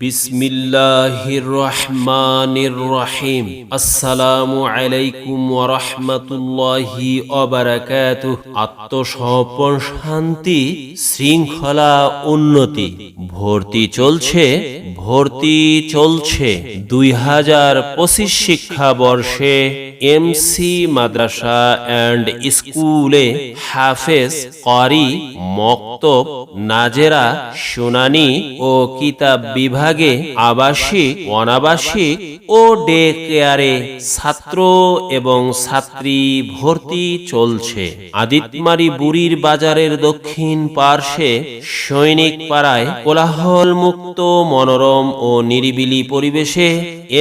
বিসমিল্লাহির রহমানির রহিম। আসসালামু আলাইকুম ওয়া রাহমাতুল্লাহি ওয়া বারাকাতুহু। আত্মসমর্পণ, শান্তি, শৃঙ্খলা, উন্নতি। ভর্তি চলছে 2025 শিক্ষাবর্ষে এমসি মাদ্রাসা অ্যান্ড স্কুলে হাফেজ, ক্বারি, মক্তব, নাজেরা, শুনানি ও কিতাব বিভাগে আবাসিক, অনাবাসিক ও ডে কেয়ারে ছাত্র এবং ছাত্রী ভর্তি চলছে। আদিতমারি বুড়ির বাজারের দক্ষিণ পার্শ্বে সৈনিক পাড়ায় কোলাহল মুক্ত, মনোরম ও নিরিবিলি পরিবেশে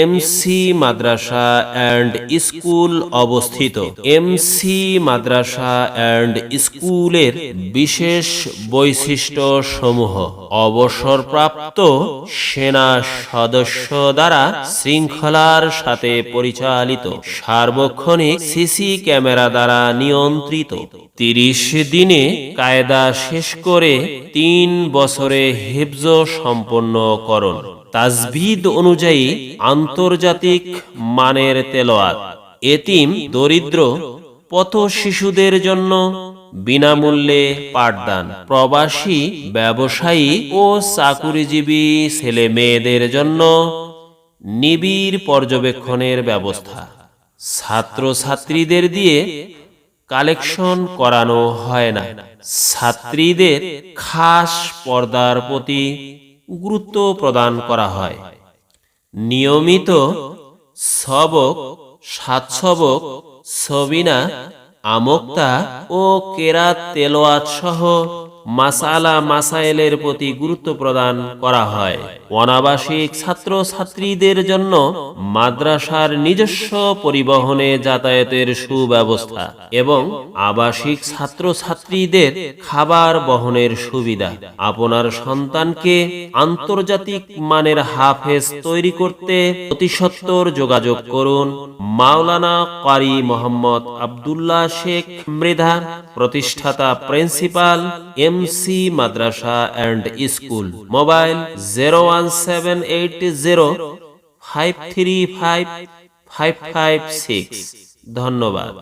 এমসি মাদ্রাসা অ্যান্ড স্কুল অবস্থিত। এমসি মাদ্রাসা অ্যান্ড স্কুলের বিশেষ বৈশিষ্ট্য সমূহ: অবসরপ্রাপ্ত সেনা সদস্য দ্বারা শৃঙ্খলার সাথে পরিচালিত, সার্বক্ষণিক সিসি ক্যামেরা দ্বারা নিয়ন্ত্রিত, 30 দিনে কায়দা শেষ করে 3 বছরে হিফজ সম্পন্নকরণ, তাজবিদ অনুযায়ী আন্তর্জাতিক মানের তেলাওয়াত, এতিম, দরিদ্র, পথ শিশুদের জন্য বিনামূল্যে পাঠদান, প্রবাসী, ব্যবসায়ী ও চাকুরিজীবী ছেলে মেয়েদের জন্য নিবিড় পর্যবেক্ষণের ব্যবস্থা। ছাত্র ছাত্রীদের দিয়ে কালেকশন করানো হয় না। ছাত্রীদের খাস পর্দার প্রতি গুরুত্ব প্রদান করা হয়। নিয়মিত সবক, সাতসবক, সবিনা, আমক্তা ও কেরাত তেলাওয়াত সহ মাসালা মাসাইলের প্রতি গুরুত্ব প্রদান করা হয়। অনাবাসিক ছাত্র ছাত্রীদের জন্য মাদ্রাসার নিজস্ব পরিবহনে যাতায়াতের সুব্যবস্থা এবং আবাসিক ছাত্র ছাত্রীদের খাবার বহনের সুবিধা। আপনার সন্তানকে আন্তর্জাতিক মানের হাফেজ তৈরি করতে অতি সত্বর যোগাযোগ করুন। মাওলানা ক্বারি মোহাম্মদ আব্দুল্লাহ শেখ মৃধা, প্রতিষ্ঠাতা, principal, MC Madrasa and school. Mobile 01780535556। ধন্যবাদ।